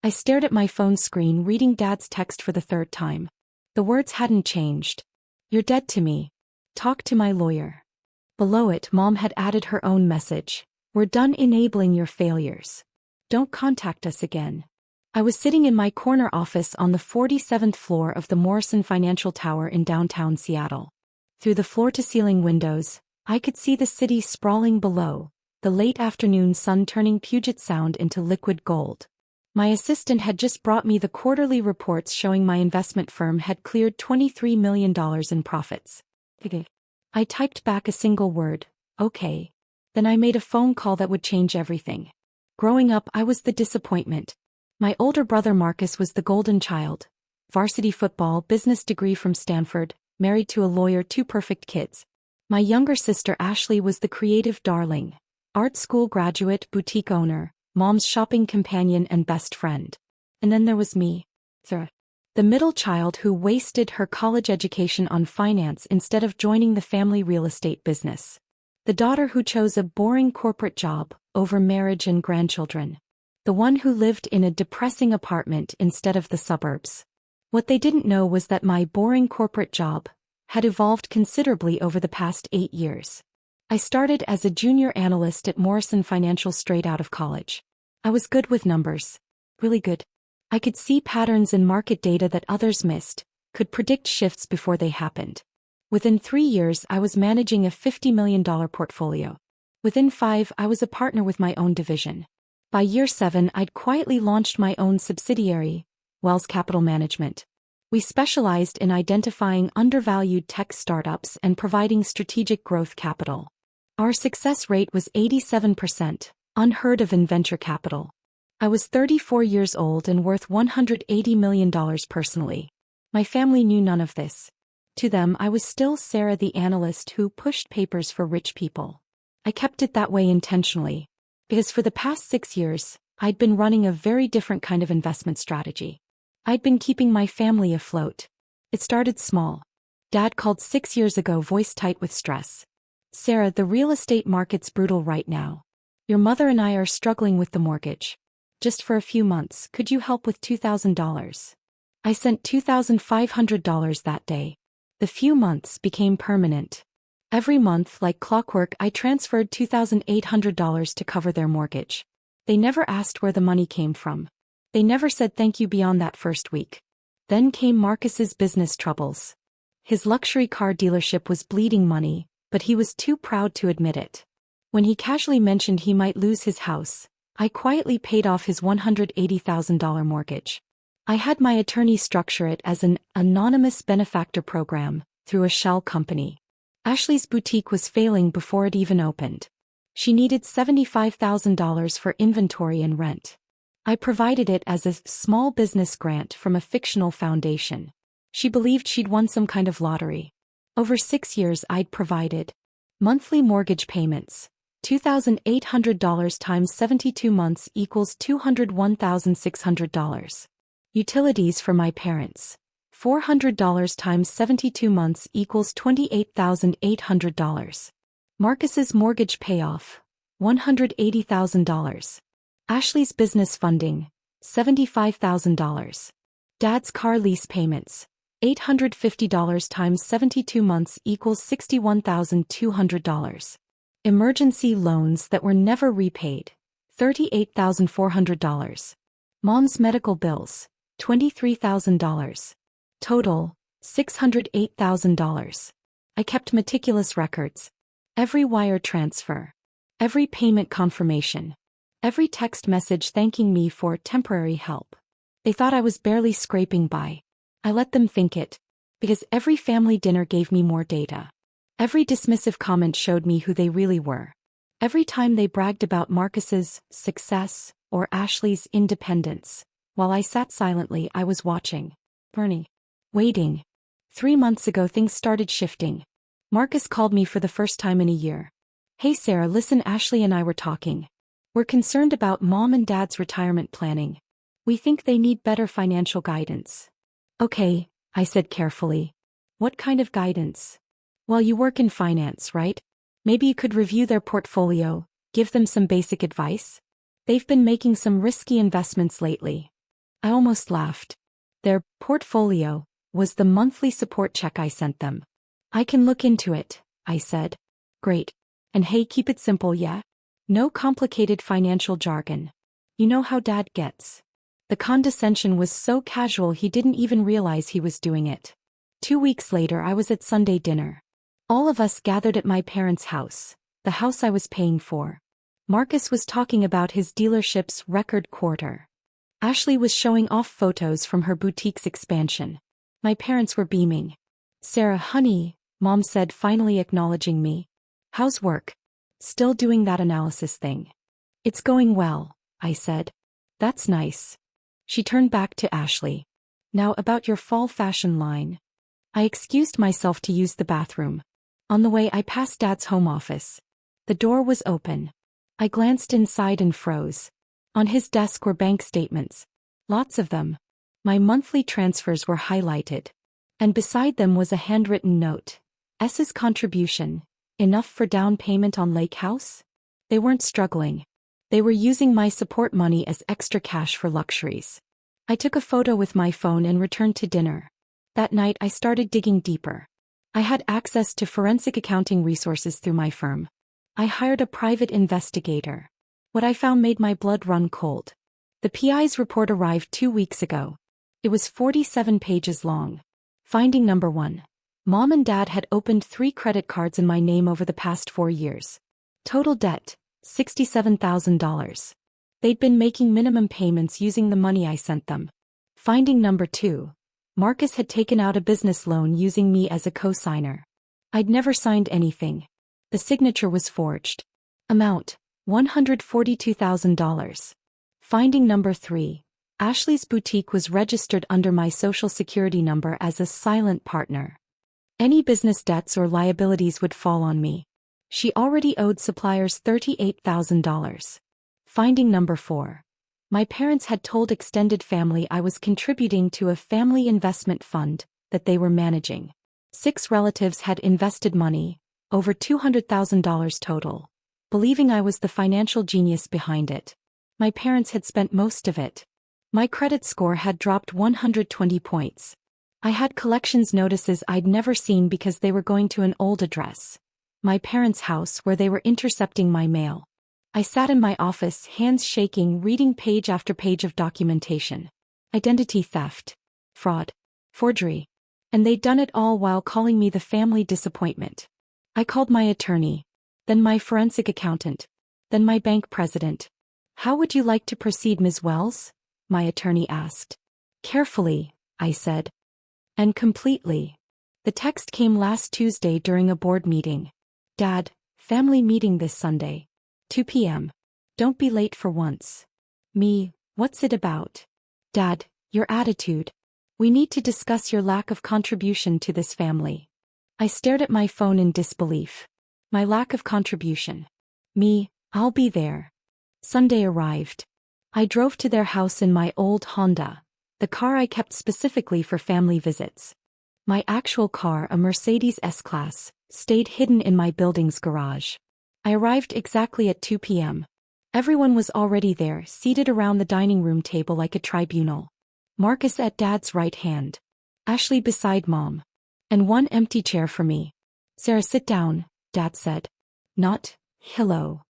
I stared at my phone screen, reading Dad's text for the third time. The words hadn't changed. "You're dead to me. Talk to my lawyer." Below it, Mom had added her own message. "We're done enabling your failures. Don't contact us again." I was sitting in my corner office on the 47th floor of the Morrison Financial Tower in downtown Seattle. Through the floor-to-ceiling windows, I could see the city sprawling below, the late afternoon sun turning Puget Sound into liquid gold. My assistant had just brought me the quarterly reports showing my investment firm had cleared $23 million in profits. I typed back a single word, "Okay." Then I made a phone call that would change everything. Growing up, I was the disappointment. My older brother Marcus was the golden child. Varsity football, business degree from Stanford, married to a lawyer, 2 perfect kids. My younger sister Ashley was the creative darling. Art school graduate, boutique owner, Mom's shopping companion and best friend. And then there was me. The middle child who wasted her college education on finance instead of joining the family real estate business. The daughter who chose a boring corporate job over marriage and grandchildren. The one who lived in a depressing apartment instead of the suburbs. What they didn't know was that my boring corporate job had evolved considerably over the past 8 years. I started as a junior analyst at Morrison Financial straight out of college. I was good with numbers. Really good. I could see patterns in market data that others missed, could predict shifts before they happened. Within 3 years, I was managing a $50 million portfolio. Within 5, I was a partner with my own division. By year 7, I'd quietly launched my own subsidiary, Wells Capital Management. We specialized in identifying undervalued tech startups and providing strategic growth capital. Our success rate was 87%, unheard of in venture capital. I was 34 years old and worth $180 million personally. My family knew none of this. To them, I was still Sarah the analyst who pushed papers for rich people. I kept it that way intentionally, because for the past 6 years, I'd been running a very different kind of investment strategy. I'd been keeping my family afloat. It started small. Dad called 6 years ago, voice tight with stress. "Sarah, the real estate market's brutal right now. Your mother and I are struggling with the mortgage. Just for a few months, could you help with $2,000? I sent $2,500 that day. The few months became permanent. Every month, like clockwork, I transferred $2,800 to cover their mortgage. They never asked where the money came from. They never said thank you beyond that first week. Then came Marcus's business troubles. His luxury car dealership was bleeding money, but he was too proud to admit it. When he casually mentioned he might lose his house, I quietly paid off his $180,000 mortgage. I had my attorney structure it as an anonymous benefactor program through a shell company. Ashley's boutique was failing before it even opened. She needed $75,000 for inventory and rent. I provided it as a small business grant from a fictional foundation. She believed she'd won some kind of lottery. Over 6 years, I'd provided monthly mortgage payments. $2,800 times 72 months equals $201,600. Utilities for my parents. $400 times 72 months equals $28,800. Marcus's mortgage payoff. $180,000. Ashley's business funding. $75,000. Dad's car lease payments. $850 times 72 months equals $61,200. Emergency loans that were never repaid. $38,400. Mom's medical bills. $23,000. Total, $608,000. I kept meticulous records. Every wire transfer. Every payment confirmation. Every text message thanking me for temporary help. They thought I was barely scraping by. I let them think it, because every family dinner gave me more data. Every dismissive comment showed me who they really were. Every time they bragged about Marcus's success or Ashley's independence, while I sat silently, I was watching. Bernie. Waiting. 3 months ago, things started shifting. Marcus called me for the first time in a year. "Hey Sarah, listen, Ashley and I were talking. We're concerned about Mom and Dad's retirement planning. We think they need better financial guidance." "Okay," I said carefully. "What kind of guidance?" "Well, you work in finance, right? Maybe you could review their portfolio, give them some basic advice. They've been making some risky investments lately." I almost laughed. Their portfolio was the monthly support check I sent them. I can look into it, I said. Great. And hey, keep it simple, yeah? No complicated financial jargon. You know how Dad gets. The condescension was so casual he didn't even realize he was doing it. 2 weeks later I was at Sunday dinner. All of us gathered at my parents' house, the house I was paying for. Marcus was talking about his dealership's record quarter. Ashley was showing off photos from her boutique's expansion. My parents were beaming. Sarah, honey, Mom said, finally acknowledging me. How's work? Still doing that analysis thing. It's going well, I said. That's nice. She turned back to Ashley. Now about your fall fashion line. I excused myself to use the bathroom. On the way I passed Dad's home office. The door was open. I glanced inside and froze. On his desk were bank statements. Lots of them. My monthly transfers were highlighted. And beside them was a handwritten note. S's contribution. Enough for down payment on Lake House? They weren't struggling. They were using my support money as extra cash for luxuries. I took a photo with my phone and returned to dinner. That night I started digging deeper. I had access to forensic accounting resources through my firm. I hired a private investigator. What I found made my blood run cold. The PI's report arrived 2 weeks ago. It was 47 pages long. Finding number 1. Mom and Dad had opened 3 credit cards in my name over the past 4 years. Total debt, $67,000. They'd been making minimum payments using the money I sent them. Finding number 2. Marcus had taken out a business loan using me as a co-signer. I'd never signed anything. The signature was forged. Amount, $142,000. Finding number 3. Ashley's boutique was registered under my social security number as a silent partner. Any business debts or liabilities would fall on me. She already owed suppliers $38,000. Finding number 4. My parents had told extended family I was contributing to a family investment fund that they were managing. 6 relatives had invested money, over $200,000 total, believing I was the financial genius behind it. My parents had spent most of it. My credit score had dropped 120 points. I had collections notices I'd never seen because they were going to an old address. My parents' house where they were intercepting my mail. I sat in my office, hands shaking, reading page after page of documentation. Identity theft. Fraud. Forgery. And they'd done it all while calling me the family disappointment. I called my attorney. Then my forensic accountant. Then my bank president. How would you like to proceed, Ms. Wells? My attorney asked. Carefully, I said. And completely. The text came last Tuesday during a board meeting. Dad, family meeting this Sunday. 2 p.m. Don't be late for once. Me, what's it about? Dad, your attitude. We need to discuss your lack of contribution to this family. I stared at my phone in disbelief. My lack of contribution. Me, I'll be there. Sunday arrived. I drove to their house in my old Honda, the car I kept specifically for family visits. My actual car, a Mercedes S-Class, stayed hidden in my building's garage. I arrived exactly at 2 p.m. Everyone was already there, seated around the dining room table like a tribunal. Marcus at Dad's right hand. Ashley beside Mom. And one empty chair for me. Sarah, sit down, Dad said. Not, hello.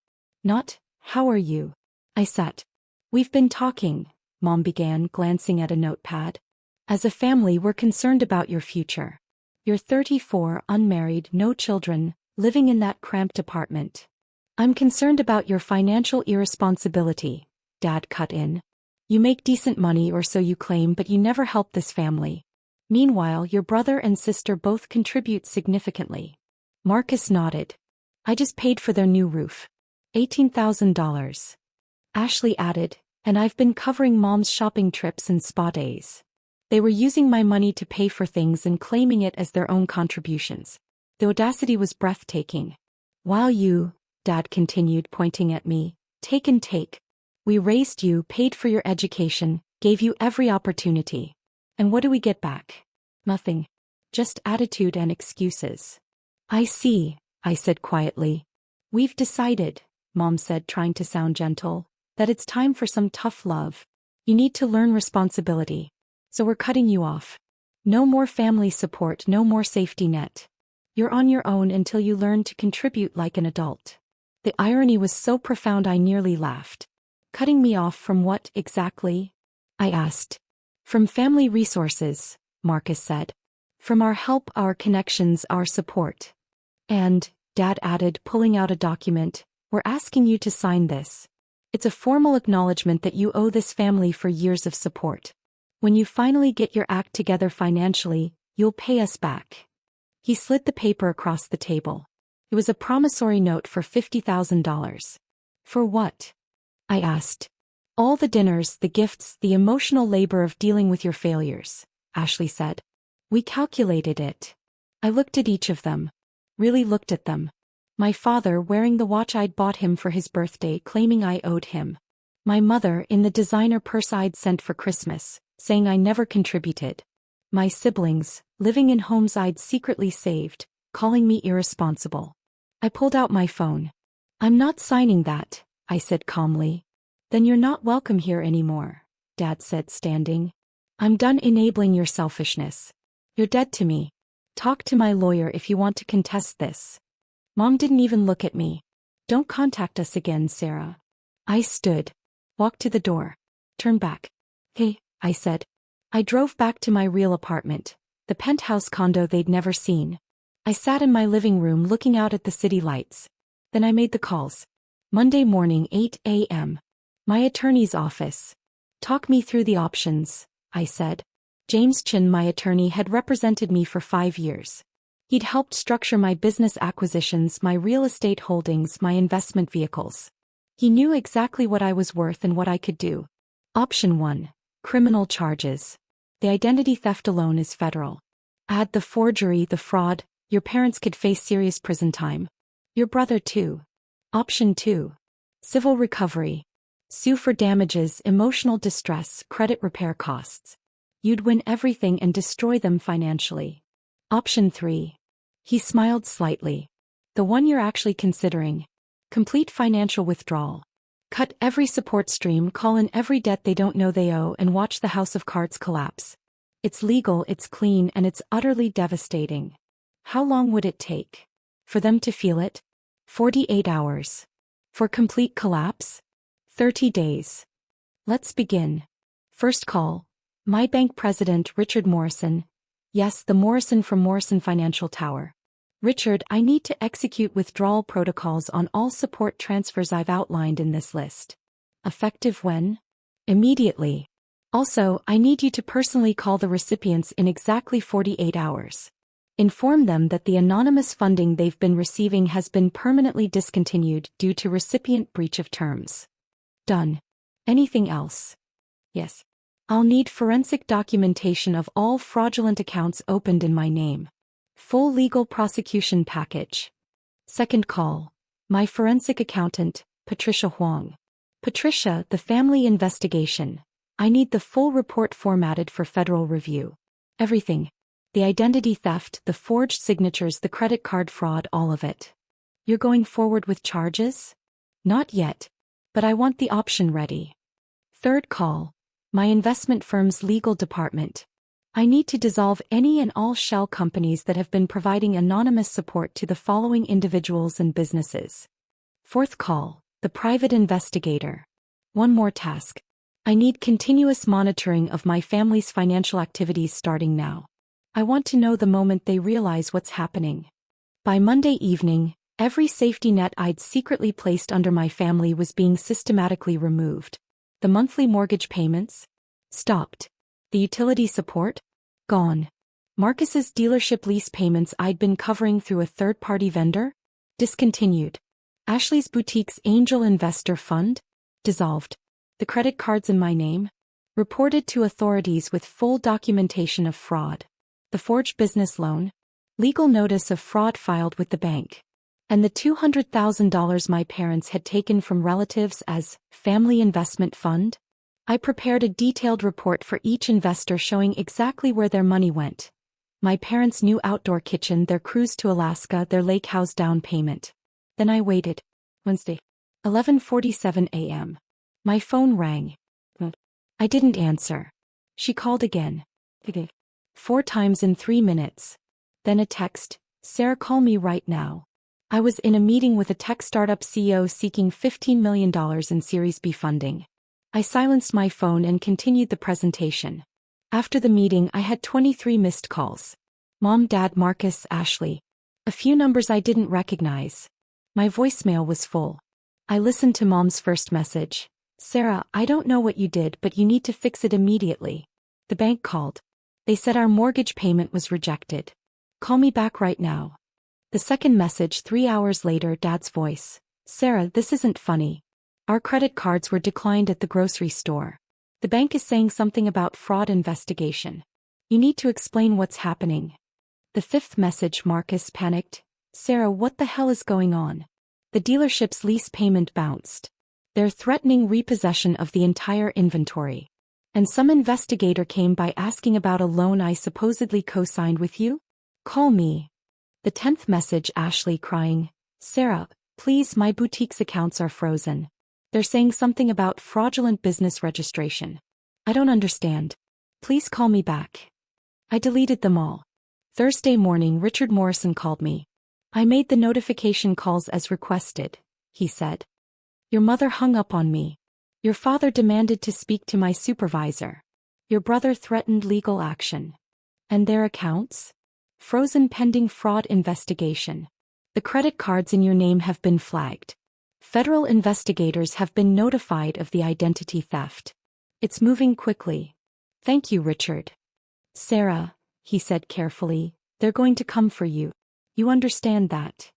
Not, how are you? I sat. We've been talking, Mom began, glancing at a notepad. As a family, we're concerned about your future. You're 34, unmarried, no children, living in that cramped apartment. I'm concerned about your financial irresponsibility, Dad cut in. You make decent money, or so you claim, but you never help this family. Meanwhile, your brother and sister both contribute significantly. Marcus nodded. I just paid for their new roof. $18,000. Ashley added, and I've been covering Mom's shopping trips and spa days. They were using my money to pay for things and claiming it as their own contributions. The audacity was breathtaking. While you, Dad continued, pointing at me, take and take. We raised you, paid for your education, gave you every opportunity. And what do we get back? Nothing. Just attitude and excuses. I see, I said quietly. We've decided, Mom said, trying to sound gentle, that it's time for some tough love. You need to learn responsibility. So we're cutting you off. No more family support, no more safety net. You're on your own until you learn to contribute like an adult. The irony was so profound I nearly laughed. Cutting me off from what, exactly? I asked. From family resources, Marcus said. From our help, our connections, our support. And, Dad added, pulling out a document, we're asking you to sign this. It's a formal acknowledgement that you owe this family for years of support. When you finally get your act together financially, you'll pay us back. He slid the paper across the table. It was a promissory note for $50,000. For what? I asked. All the dinners, the gifts, the emotional labor of dealing with your failures, Ashley said. We calculated it. I looked at each of them. Really looked at them. My father wearing the watch I'd bought him for his birthday, claiming I owed him. My mother in the designer purse I'd sent for Christmas, saying I never contributed. My siblings, living in homes I'd secretly saved, calling me irresponsible. I pulled out my phone. I'm not signing that, I said calmly. Then you're not welcome here anymore, Dad said, standing. I'm done enabling your selfishness. You're dead to me. Talk to my lawyer if you want to contest this. Mom didn't even look at me. Don't contact us again, Sarah. I stood. Walked to the door. Turned back. Hey, I said. I drove back to my real apartment, the penthouse condo they'd never seen. I sat in my living room looking out at the city lights. Then I made the calls. Monday morning, 8 a.m. My attorney's office. Talk me through the options, I said. James Chin, my attorney, had represented me for 5 years. He'd helped structure my business acquisitions, my real estate holdings, my investment vehicles. He knew exactly what I was worth and what I could do. Option 1. Criminal charges. The identity theft alone is federal. Add the forgery, the fraud, your parents could face serious prison time. Your brother too. Option 2. Civil recovery. Sue for damages, emotional distress, credit repair costs. You'd win everything and destroy them financially. Option 3. He smiled slightly. The one you're actually considering. Complete financial withdrawal. Cut every support stream, call in every debt they don't know they owe, and watch the house of cards collapse. It's legal, it's clean, and it's utterly devastating. How long would it take? For them to feel it? 48 hours. For complete collapse? 30 days. Let's begin. First call. My bank president, Richard Morrison. Yes, the Morrison from Morrison Financial Tower. Richard, I need to execute withdrawal protocols on all support transfers I've outlined in this list. Effective when? Immediately. Also, I need you to personally call the recipients in exactly 48 hours. Inform them that the anonymous funding they've been receiving has been permanently discontinued due to recipient breach of terms. Done. Anything else? Yes. I'll need forensic documentation of all fraudulent accounts opened in my name. Full legal prosecution package. Second call. My forensic accountant, Patricia Huang. Patricia, the family investigation. I need the full report formatted for federal review. Everything. The identity theft, the forged signatures, the credit card fraud, all of it. You're going forward with charges? Not yet. But I want the option ready. Third call. My investment firm's legal department. I need to dissolve any and all shell companies that have been providing anonymous support to the following individuals and businesses. Fourth call. The private investigator. One more task. I need continuous monitoring of my family's financial activities starting now. I want to know the moment they realize what's happening. By Monday evening, every safety net I'd secretly placed under my family was being systematically removed. The monthly mortgage payments? Stopped. The utility support? Gone. Marcus's dealership lease payments I'd been covering through a third-party vendor? Discontinued. Ashley's boutique's angel investor fund? Dissolved. The credit cards in my name? Reported to authorities with full documentation of fraud. The forged business loan? Legal notice of fraud filed with the bank. And the $200,000 my parents had taken from relatives as family investment fund? I prepared a detailed report for each investor showing exactly where their money went. My parents' new outdoor kitchen, their cruise to Alaska, their lake house down payment. Then I waited. Wednesday. 11:47 a.m. My phone rang. I didn't answer. She called again. 4 times in 3 minutes. Then a text, "Sarah, call me right now." I was in a meeting with a tech startup CEO seeking $15 million in Series B funding. I silenced my phone and continued the presentation. After the meeting, I had 23 missed calls. Mom, Dad, Marcus, Ashley. A few numbers I didn't recognize. My voicemail was full. I listened to Mom's first message. "Sarah, I don't know what you did, but you need to fix it immediately. The bank called. They said our mortgage payment was rejected. Call me back right now." The second message 3 hours later, Dad's voice. "Sarah, this isn't funny. Our credit cards were declined at the grocery store. The bank is saying something about fraud investigation. You need to explain what's happening." The fifth message, Marcus, panicked. "Sarah, what the hell is going on? The dealership's lease payment bounced. They're threatening repossession of the entire inventory. And some investigator came by asking about a loan I supposedly co-signed with you? Call me." The 10th message, Ashley, crying. "Sarah, please, my boutique's accounts are frozen. They're saying something about fraudulent business registration. I don't understand. Please call me back." I deleted them all. Thursday morning, Richard Morrison called me. "I made the notification calls as requested," he said. "Your mother hung up on me. Your father demanded to speak to my supervisor. Your brother threatened legal action. And their accounts? Frozen pending fraud investigation. The credit cards in your name have been flagged. Federal investigators have been notified of the identity theft. It's moving quickly. Thank you, Richard." "Sarah," he said carefully, "they're going to come for you. You understand that?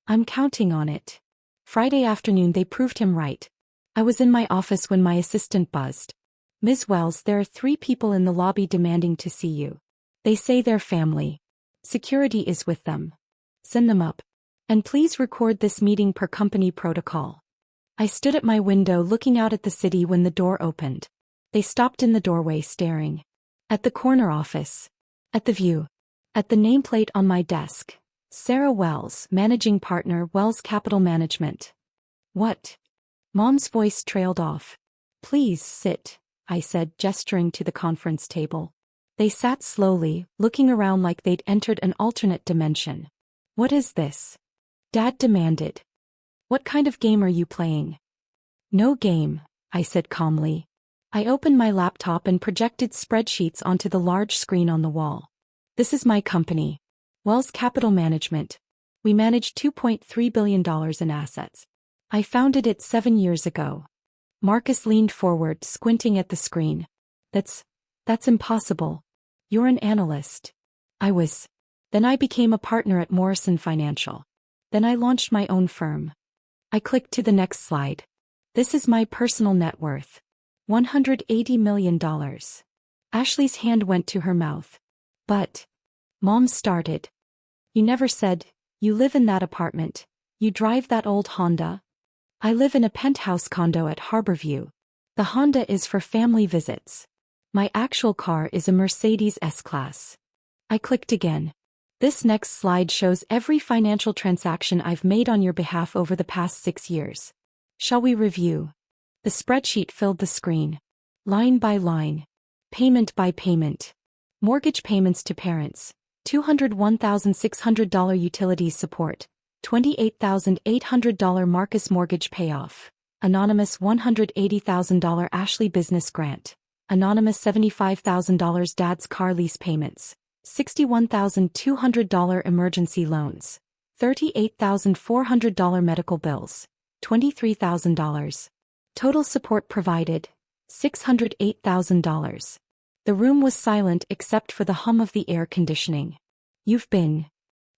I'm counting on it." Friday afternoon they proved him right. I was in my office when my assistant buzzed. "Ms. Wells, there are 3 people in the lobby demanding to see you. They say they're family. Security is with them. Send them up. And please record this meeting per company protocol." I stood at my window looking out at the city when the door opened. They stopped in the doorway staring. At the corner office. At the view. At the nameplate on my desk. Sarah Wells, Managing Partner, Wells Capital Management. "What?" Mom's voice trailed off. "Please sit," I said, gesturing to the conference table. They sat slowly, looking around like they'd entered an alternate dimension. "What is this?" Dad demanded. "What kind of game are you playing?" "No game," I said calmly. I opened my laptop and projected spreadsheets onto the large screen on the wall. "This is my company. Wells Capital Management. We manage $2.3 billion in assets. I founded it 7 years ago." Marcus leaned forward, squinting at the screen. That's impossible. You're an analyst." I was. Then I became a partner at Morrison Financial. Then I launched my own firm. I clicked to the next slide. "This is my personal net worth. $180 million. Ashley's hand went to her mouth. "But..." Mom started. "You never said, you live in that apartment. You drive that old Honda." "I live in a penthouse condo at Harborview. The Honda is for family visits. My actual car is a Mercedes S-Class." I clicked again. "This next slide shows every financial transaction I've made on your behalf over the past 6 years. Shall we review?" The spreadsheet filled the screen. Line by line. Payment by payment. Mortgage payments to parents. $201,600 utilities support. $28,800 Marcus mortgage payoff. Anonymous $180,000 Ashley business grant. Anonymous $75,000 Dad's car lease payments. $61,200 emergency loans. $38,400 medical bills. $23,000. Total support provided. $608,000. The room was silent except for the hum of the air conditioning. "You've been..."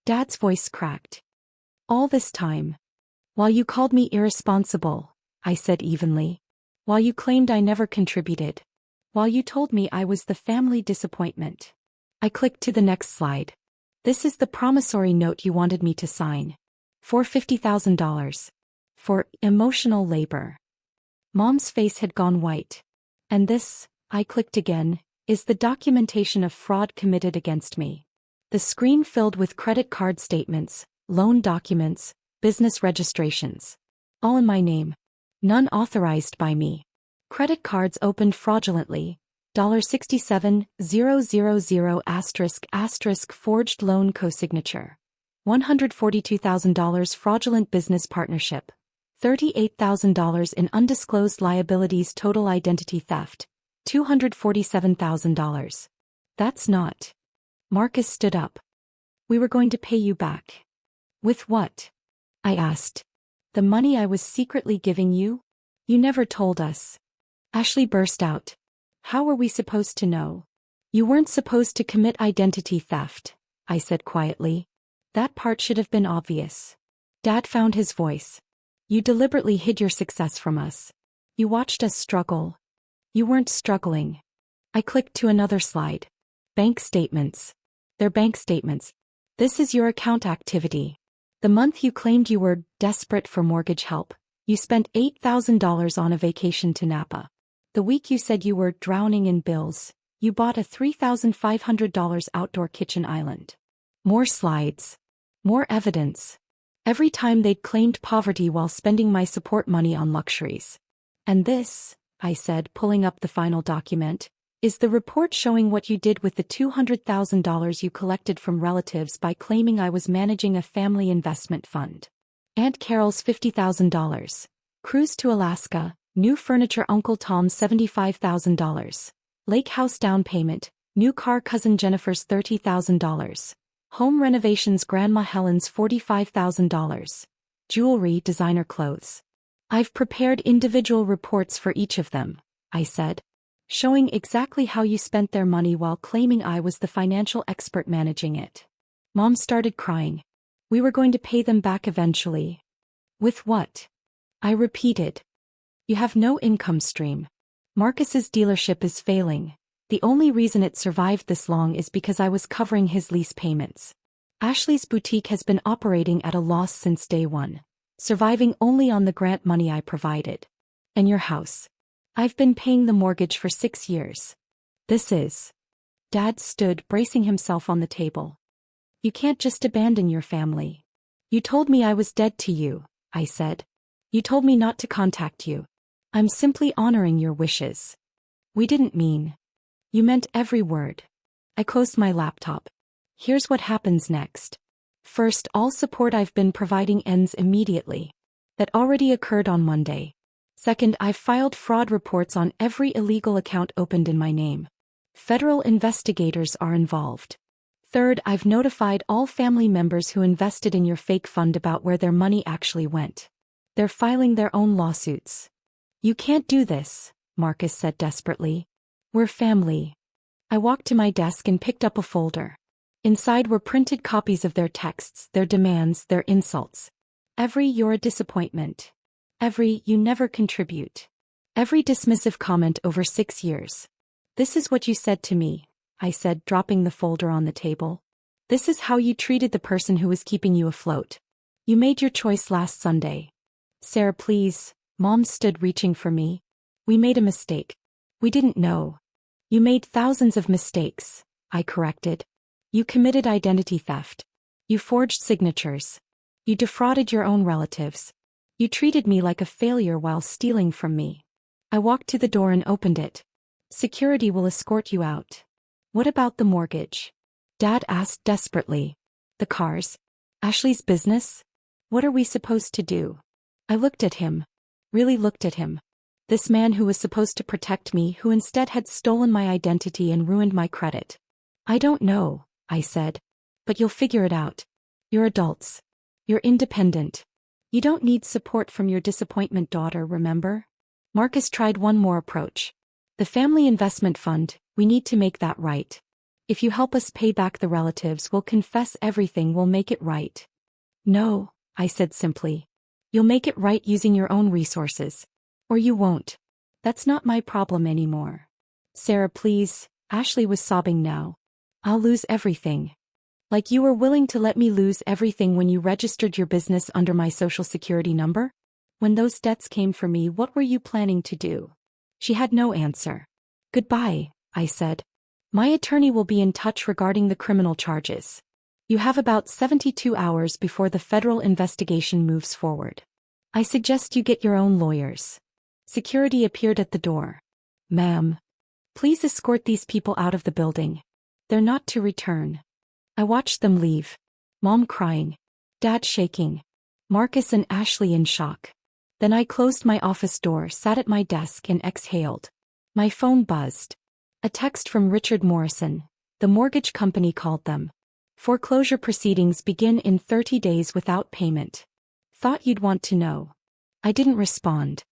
Dad's voice cracked. "All this time. While you called me irresponsible," I said evenly. "While you claimed I never contributed. While you told me I was the family disappointment." I clicked to the next slide. "This is the promissory note you wanted me to sign. For $50,000. For emotional labor." Mom's face had gone white. "And this," I clicked again, "is the documentation of fraud committed against me." The screen filled with credit card statements, loan documents, business registrations. All in my name. None authorized by me. Credit cards opened fraudulently. $67,000 ** forged loan cosignature. $142,000 fraudulent business partnership. $38,000 in undisclosed liabilities total identity theft. $247,000. That's not. Marcus stood up. We were going to pay you back. With what? I asked. The money I was secretly giving you? You never told us. Ashley burst out. How were we supposed to know? You weren't supposed to commit identity theft, I said quietly. That part should have been obvious. Dad found his voice. You deliberately hid your success from us. You watched us struggle. You weren't struggling. I clicked to another slide. Bank statements. They're bank statements. This is your account activity. The month you claimed you were desperate for mortgage help, you spent $8,000 on a vacation to Napa. The week you said you were drowning in bills, you bought a $3,500 outdoor kitchen island. More slides. More evidence. Every time they'd claimed poverty while spending my support money on luxuries. And this, I said, pulling up the final document, is the report showing what you did with the $200,000 you collected from relatives by claiming I was managing a family investment fund. Aunt Carol's $50,000. Cruise to Alaska. New furniture Uncle Tom's $75,000. Lake house down payment. New car cousin Jennifer's $30,000. Home renovations Grandma Helen's $45,000. Jewelry designer clothes. I've prepared individual reports for each of them, I said. Showing exactly how you spent their money while claiming I was the financial expert managing it. Mom started crying. We were going to pay them back eventually. With what? I repeated. You have no income stream. Marcus's dealership is failing. The only reason it survived this long is because I was covering his lease payments. Ashley's boutique has been operating at a loss since day one, surviving only on the grant money I provided. And your house. I've been paying the mortgage for 6 years. This is. Dad stood, bracing himself on the table. You can't just abandon your family. You told me I was dead to you, I said. You told me not to contact you. I'm simply honoring your wishes. We didn't mean. You meant every word. I closed my laptop. Here's what happens next. First, all support I've been providing ends immediately. That already occurred on Monday. Second, I've filed fraud reports on every illegal account opened in my name. Federal investigators are involved. Third, I've notified all family members who invested in your fake fund about where their money actually went. They're filing their own lawsuits. You can't do this, Marcus said desperately. We're family. I walked to my desk and picked up a folder. Inside were printed copies of their texts, their demands, their insults. Every "you're a disappointment." Every "you never contribute." Every dismissive comment over 6 years. This is what you said to me, I said, dropping the folder on the table. This is how you treated the person who was keeping you afloat. You made your choice last Sunday. Sarah, please. Mom stood reaching for me. We made a mistake. We didn't know. You made thousands of mistakes, I corrected. You committed identity theft. You forged signatures. You defrauded your own relatives. You treated me like a failure while stealing from me. I walked to the door and opened it. Security will escort you out. What about the mortgage? Dad asked desperately. The cars? Ashley's business? What are we supposed to do? I looked at him. Really looked at him. This man who was supposed to protect me, who instead had stolen my identity and ruined my credit. I don't know, I said. But you'll figure it out. You're adults. You're independent. You don't need support from your disappointment daughter, remember? Marcus tried one more approach. The family investment fund, we need to make that right. If you help us pay back the relatives, we'll confess everything, we'll make it right. No, I said simply. You'll make it right using your own resources. Or you won't. That's not my problem anymore. Sarah, please. Ashley was sobbing now. I'll lose everything. Like you were willing to let me lose everything when you registered your business under my social security number? When those debts came for me, what were you planning to do? She had no answer. Goodbye, I said. My attorney will be in touch regarding the criminal charges. You have about 72 hours before the federal investigation moves forward. I suggest you get your own lawyers. Security appeared at the door. "Ma'am, please escort these people out of the building. They're not to return." I watched them leave. Mom crying. Dad shaking. Marcus and Ashley in shock. Then I closed my office door, sat at my desk and exhaled. My phone buzzed. A text from Richard Morrison. The mortgage company called them. "Foreclosure proceedings begin in 30 days without payment. Thought you'd want to know." I didn't respond.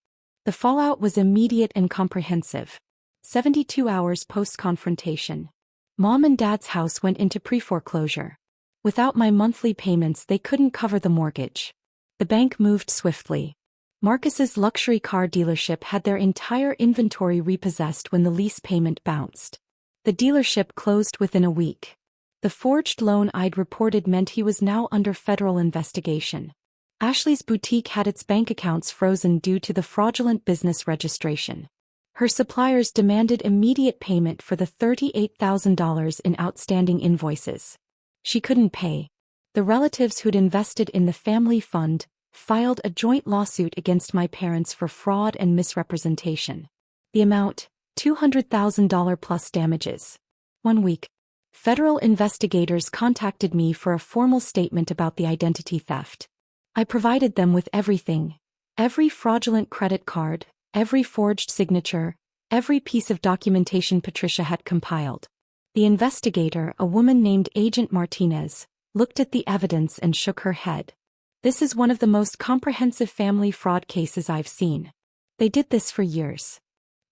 The fallout was immediate and comprehensive. 72 hours post-confrontation. Mom and Dad's house went into pre-foreclosure. Without my monthly payments, they couldn't cover the mortgage. The bank moved swiftly. Marcus's luxury car dealership had their entire inventory repossessed when the lease payment bounced. The dealership closed within a week. The forged loan I'd reported meant he was now under federal investigation. Ashley's boutique had its bank accounts frozen due to the fraudulent business registration. Her suppliers demanded immediate payment for the $38,000 in outstanding invoices. She couldn't pay. The relatives who'd invested in the family fund filed a joint lawsuit against my parents for fraud and misrepresentation. The amount, $200,000 plus damages. 1 week. Federal investigators contacted me for a formal statement about the identity theft. I provided them with everything. Every fraudulent credit card, every forged signature, every piece of documentation Patricia had compiled. The investigator, a woman named Agent Martinez, looked at the evidence and shook her head. "This is one of the most comprehensive family fraud cases I've seen. They did this for years."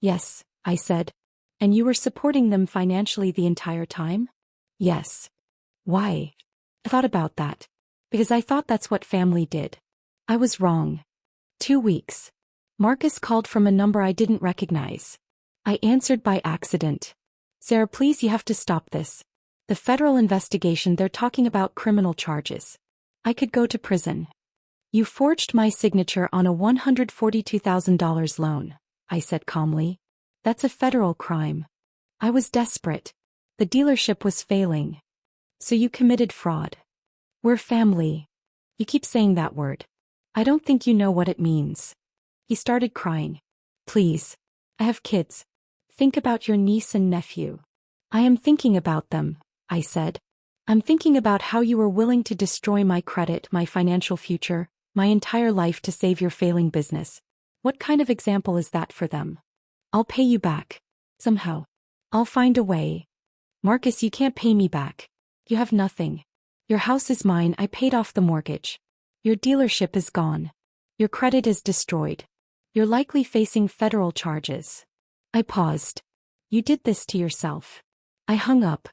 "Yes," I said. "And you were supporting them financially the entire time?" "Yes." "Why?" I thought about that. "Because I thought that's what family did." I was wrong. 2 weeks. Marcus called from a number I didn't recognize. I answered by accident. "Sarah, please, you have to stop this. The federal investigation, they're talking about criminal charges. I could go to prison." "You forged my signature on a $142,000 loan," I said calmly. "That's a federal crime." I was desperate. The dealership was failing. "So you committed fraud." "We're family." "You keep saying that word. I don't think you know what it means." He started crying. "Please. I have kids. Think about your niece and nephew." "I am thinking about them," I said. "I'm thinking about how you were willing to destroy my credit, my financial future, my entire life to save your failing business. What kind of example is that for them?" "I'll pay you back. Somehow. I'll find a way." "Marcus, you can't pay me back. You have nothing. Your house is mine, I paid off the mortgage. Your dealership is gone. Your credit is destroyed. You're likely facing federal charges." I paused. "You did this to yourself." I hung up.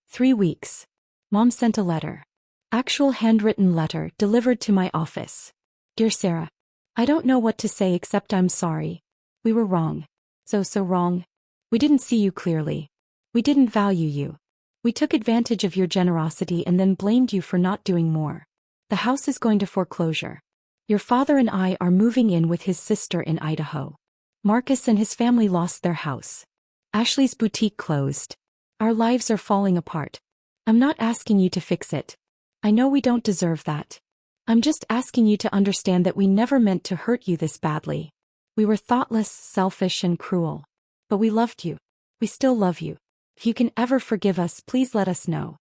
3 weeks. Mom sent a letter. Actual handwritten letter delivered to my office. "Dear Sarah, I don't know what to say except I'm sorry. We were wrong. So wrong. We didn't see you clearly. We didn't value you. We took advantage of your generosity and then blamed you for not doing more. The house is going to foreclosure. Your father and I are moving in with his sister in Idaho. Marcus and his family lost their house. Ashley's boutique closed. Our lives are falling apart. I'm not asking you to fix it. I know we don't deserve that. I'm just asking you to understand that we never meant to hurt you this badly. We were thoughtless, selfish, and cruel. But we loved you. We still love you. If you can ever forgive us, please let us know."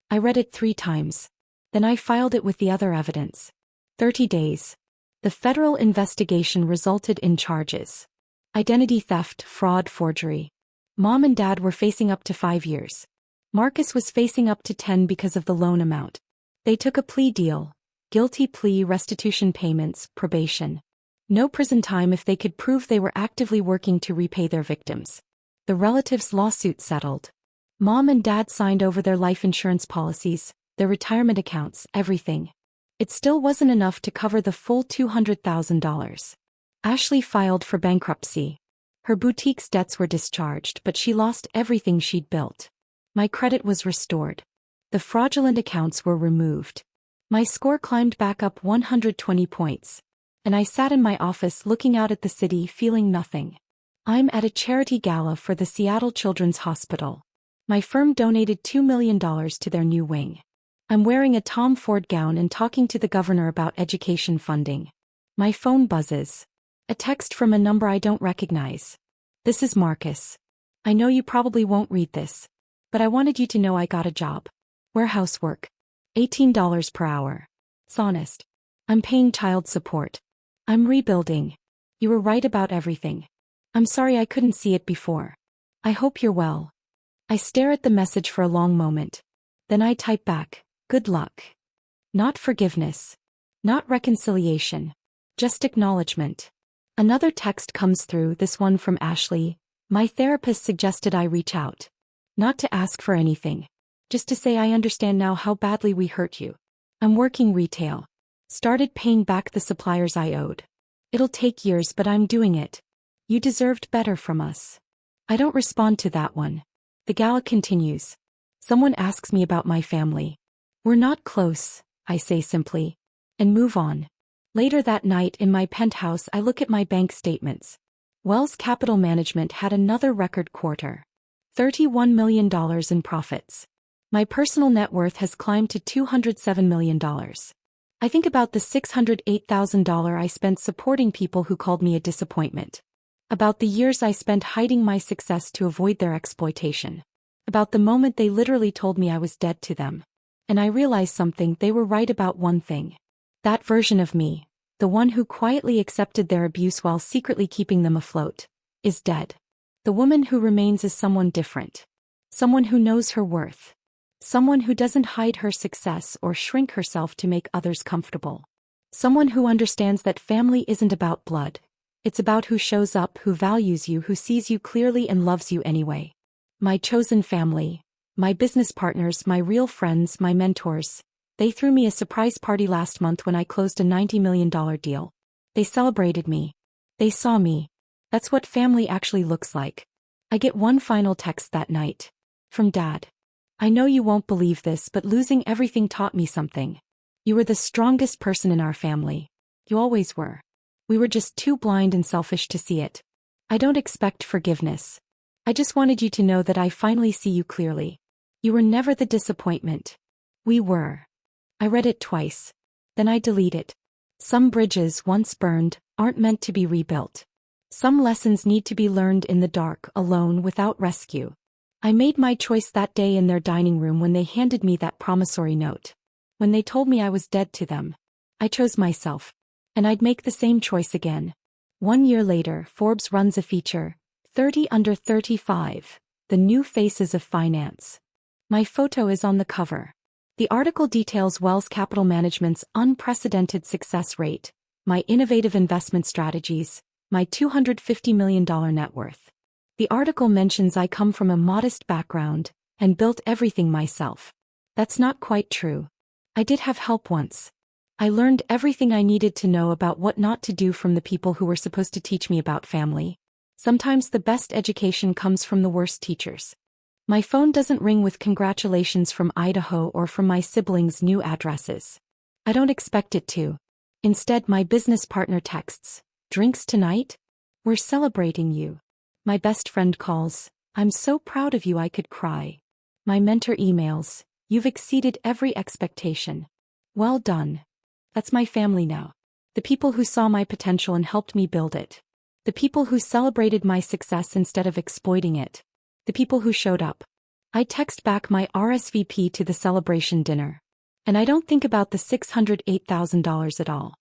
I read it 3 times. Then I filed it with the other evidence. 30 days. The federal investigation resulted in charges. Identity theft, fraud, forgery. Mom and Dad were facing up to 5 years. Marcus was facing up to 10 because of the loan amount. They took a plea deal. Guilty plea, restitution payments, probation. No prison time if they could prove they were actively working to repay their victims. The relatives' lawsuit settled. Mom and Dad signed over their life insurance policies, their retirement accounts, everything. It still wasn't enough to cover the full $200,000. Ashley filed for bankruptcy. Her boutique's debts were discharged, but she lost everything she'd built. My credit was restored. The fraudulent accounts were removed. My score climbed back up 120 points. And I sat in my office looking out at the city feeling nothing. I'm at a charity gala for the Seattle Children's Hospital. My firm donated $2 million to their new wing. I'm wearing a Tom Ford gown and talking to the governor about education funding. My phone buzzes. A text from a number I don't recognize. This is Marcus. I know you probably won't read this, but I wanted you to know I got a job. Warehouse work. $18 per hour. It's honest. I'm paying child support. I'm rebuilding. You were right about everything. I'm sorry I couldn't see it before. I hope you're well. I stare at the message for a long moment. Then I type back, good luck. Not forgiveness. Not reconciliation. Just acknowledgement. Another text comes through, this one from Ashley. My therapist suggested I reach out. Not to ask for anything. Just to say I understand now how badly we hurt you. I'm working retail. Started paying back the suppliers I owed. It'll take years, but I'm doing it. You deserved better from us. I don't respond to that one. The gala continues. Someone asks me about my family. We're not close, I say simply. And move on. Later that night in my penthouse I look at my bank statements. Wells Capital Management had another record quarter. $31 million in profits. My personal net worth has climbed to $207 million. I think about the $608,000 I spent supporting people who called me a disappointment. About the years I spent hiding my success to avoid their exploitation. About the moment they literally told me I was dead to them. And I realized something, they were right about one thing. That version of me, the one who quietly accepted their abuse while secretly keeping them afloat, is dead. The woman who remains is someone different. Someone who knows her worth. Someone who doesn't hide her success or shrink herself to make others comfortable. Someone who understands that family isn't about blood. It's about who shows up, who values you, who sees you clearly and loves you anyway. My chosen family. My business partners, my real friends, my mentors. They threw me a surprise party last month when I closed a $90 million deal. They celebrated me. They saw me. That's what family actually looks like. I get one final text that night. From Dad. I know you won't believe this, but losing everything taught me something. You were the strongest person in our family. You always were. We were just too blind and selfish to see it. I don't expect forgiveness. I just wanted you to know that I finally see you clearly. You were never the disappointment. We were. I read it twice. Then I delete it. Some bridges once burned aren't meant to be rebuilt. Some lessons need to be learned in the dark, alone, without rescue. I made my choice that day in their dining room when they handed me that promissory note. When they told me I was dead to them. I chose myself. And I'd make the same choice again. 1 year later, Forbes runs a feature, 30 Under 35, The New Faces of Finance. My photo is on the cover. The article details Wells Capital Management's unprecedented success rate, my innovative investment strategies, my $250 million net worth. The article mentions I come from a modest background and built everything myself. That's not quite true. I did have help once. I learned everything I needed to know about what not to do from the people who were supposed to teach me about family. Sometimes the best education comes from the worst teachers. My phone doesn't ring with congratulations from Idaho or from my siblings' new addresses. I don't expect it to. Instead, my business partner texts, "Drinks tonight? We're celebrating you." My best friend calls, "I'm so proud of you I could cry." My mentor emails, "You've exceeded every expectation. Well done." That's my family now. The people who saw my potential and helped me build it. The people who celebrated my success instead of exploiting it. The people who showed up. I text back my RSVP to the celebration dinner. And I don't think about the $608,000 at all.